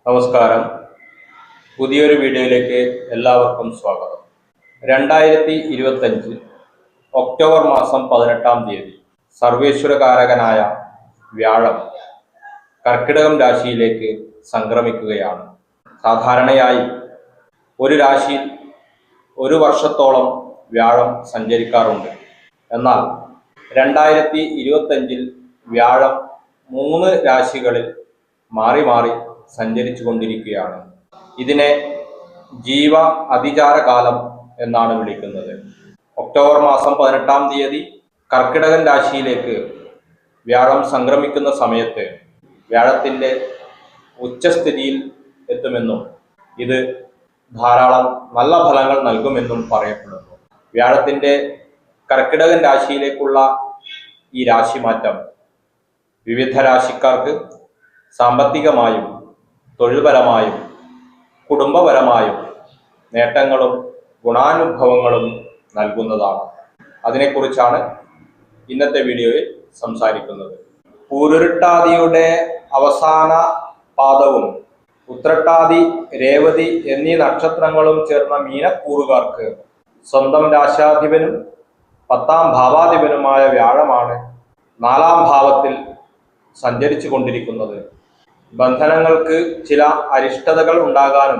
നമസ്കാരം. പുതിയൊരു വീഡിയോയിലേക്ക് എല്ലാവർക്കും സ്വാഗതം. 2025 ഒക്ടോബർ മാസം 18-ാം തീയതി സർവേശ്വരകാരകനായ വ്യാഴം കർക്കിടകം രാശിയിലേക്ക് സംക്രമിക്കുകയാണ്. സാധാരണയായി ഒരു രാശിയിൽ ഒരു വർഷത്തോളം വ്യാഴം സഞ്ചരിക്കാറുണ്ട്. എന്നാൽ 2025 വ്യാഴം 3 രാശികളിൽ മാറി മാറി സഞ്ചരിച്ചു കൊണ്ടിരിക്കുകയാണ്. ഇതിനെ ജീവ അതിചാര കാലം എന്നാണ് വിളിക്കുന്നത്. ഒക്ടോബർ മാസം 18-ാം തീയതി കർക്കിടകൻ രാശിയിലേക്ക് വ്യാഴം സംക്രമിക്കുന്ന സമയത്ത് വ്യാഴത്തിൻ്റെ ഉച്ചസ്ഥിതിയിൽ എത്തുമെന്നും ഇത് ധാരാളം നല്ല ഫലങ്ങൾ നൽകുമെന്നും പറയപ്പെടുന്നു. വ്യാഴത്തിൻ്റെ കർക്കിടകൻ രാശിയിലേക്കുള്ള ഈ രാശിമാറ്റം വിവിധ രാശിക്കാർക്ക് സാമ്പത്തികമായും തൊഴിൽപരമായും കുടുംബപരമായും നേട്ടങ്ങളും ഗുണാനുഭവങ്ങളും നൽകുന്നതാണ്. അതിനെക്കുറിച്ചാണ് ഇന്നത്തെ വീഡിയോയിൽ സംസാരിക്കുന്നത്. പൂരുരുട്ടാതിയുടെ അവസാന പാദവും ഉത്രട്ടാതി രേവതി എന്നീ നക്ഷത്രങ്ങളും ചേർന്ന മീനക്കൂറുകാർക്ക് സ്വന്തം രാശാധിപനും 10-ാം ഭാവാധിപനുമായ വ്യാഴമാണ് 4-ാം ഭാവത്തിൽ സഞ്ചരിച്ചു കൊണ്ടിരിക്കുന്നത്. ബന്ധനങ്ങൾക്ക് ചില അരിഷ്ടതകൾ ഉണ്ടാകാനും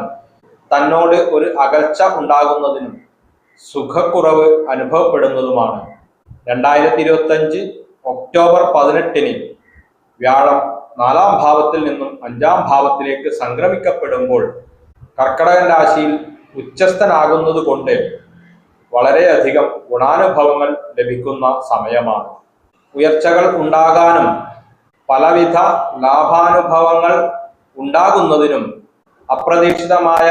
തന്നോട് ഒരു അകൽച്ച ഉണ്ടാകുന്നതിനും സുഖക്കുറവ് അനുഭവപ്പെടുന്നതുമാണ്. 2025 ഒക്ടോബർ 18-ന് വ്യാഴം 4-ാം ഭാവത്തിൽ നിന്നും 5-ാം ഭാവത്തിലേക്ക് സംക്രമിക്കപ്പെടുമ്പോൾ കർക്കിടകൻ രാശിയിൽ ഉച്ചസ്ഥനാകുന്നത് കൊണ്ട് വളരെയധികം ഗുണാനുഭവങ്ങൾ ലഭിക്കുന്ന സമയമാണ്. ഉയർച്ചകൾ ഉണ്ടാകാനും പലവിധ ലാഭാനുഭവങ്ങൾ ഉണ്ടാകുന്നതിനും അപ്രതീക്ഷിതമായ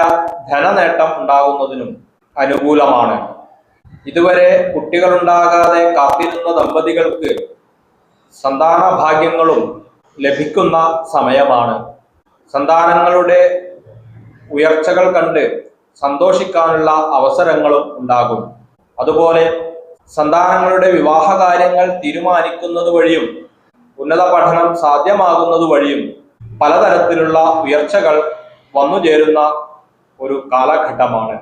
ധനനേട്ടം ഉണ്ടാകുന്നതിനും അനുകൂലമാണ്. ഇതുവരെ കുട്ടികളുണ്ടാകാതെ കാത്തിരുന്ന ദമ്പതികൾക്ക് സന്താന ഭാഗ്യങ്ങളും ലഭിക്കുന്ന സമയമാണ്. സന്താനങ്ങളുടെ ഉയർച്ചകൾ കണ്ട് സന്തോഷിക്കാനുള്ള അവസരങ്ങളും ഉണ്ടാകും. അതുപോലെ സന്താനങ്ങളുടെ വിവാഹ കാര്യങ്ങൾ തീരുമാനിക്കുന്നത് വഴിയും ഉന്നത പഠനം സാധ്യമാകുന്നത് വഴിയും പലതരത്തിലുള്ള ഉയർച്ചകൾ വന്നുചേരുന്ന ഒരു കാലഘട്ടമാണ്.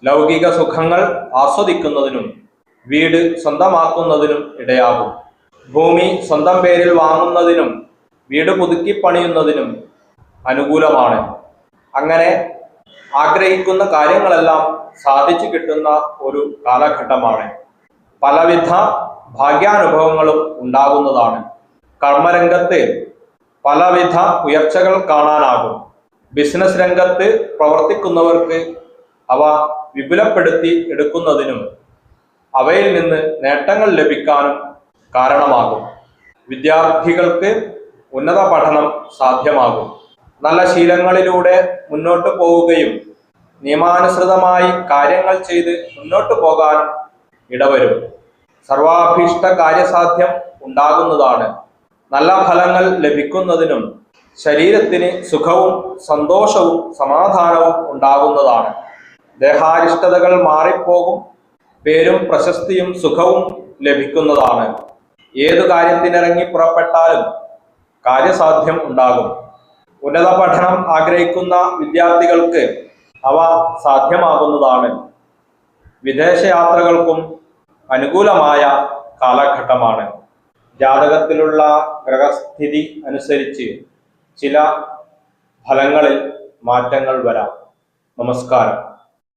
ലൗകിക സുഖങ്ങൾ ആസ്വദിക്കുന്നതിനും വീട് സ്വന്തമാക്കുന്നതിനും ഇടയാകും. ഭൂമി സ്വന്തം പേരിൽ വാങ്ങുന്നതിനും വീട് പുതുക്കിപ്പണിയുന്നതിനും അനുകൂലമാണ്. അങ്ങനെ ആഗ്രഹിക്കുന്ന കാര്യങ്ങളെല്ലാം സാധിച്ചു കിട്ടുന്ന ഒരു കാലഘട്ടമാണ്. പലവിധ ഭാഗ്യാനുഭവങ്ങളും ഉണ്ടാകുന്നതാണ്. കർമ്മരംഗത്ത് പലവിധ ഉയർച്ചകൾ കാണാനാകും. ബിസിനസ് രംഗത്ത് പ്രവർത്തിക്കുന്നവർക്ക് അവ വിപുലപ്പെടുത്തി എടുക്കുന്നതിനും അവയിൽ നിന്ന് നേട്ടങ്ങൾ ലഭിക്കാനും കാരണമാകും. വിദ്യാർത്ഥികൾക്ക് ഉന്നത പഠനം സാധ്യമാകും. നല്ല ശീലങ്ങളിലൂടെ മുന്നോട്ട് പോവുകയും നിയമാനുസൃതമായി കാര്യങ്ങൾ ചെയ്ത് മുന്നോട്ട് പോകാനും ഇടവരും. സർവാഭീഷ്ട കാര്യസാധ്യം ഉണ്ടാകുന്നതാണ്. നല്ല ഫലങ്ങൾ ലഭിക്കുന്നതിനും ശരീരത്തിന് സുഖവും സന്തോഷവും സമാധാനവും ഉണ്ടാകുന്നതാണ്. ദേഹാരിഷ്ടതകൾ മാറിപ്പോകും. പേരും പ്രശസ്തിയും സുഖവും ലഭിക്കുന്നതാണ്. ഏതു കാര്യത്തിനിറങ്ങി പുറപ്പെട്ടാലും കാര്യസാധ്യം ഉണ്ടാകും. ഉന്നത പഠനം ആഗ്രഹിക്കുന്ന വിദ്യാർത്ഥികൾക്ക് അവ സാധ്യമാകുന്നതാണ്. വിദേശയാത്രകൾക്കും അനുകൂലമായ കാലഘട്ടമാണ്. ജാതകത്തിലുള്ള ഗ്രഹസ്ഥിതി അനുസരിച്ച് ചില ഫലങ്ങളിൽ മാറ്റങ്ങൾ വരാം. നമസ്കാരം.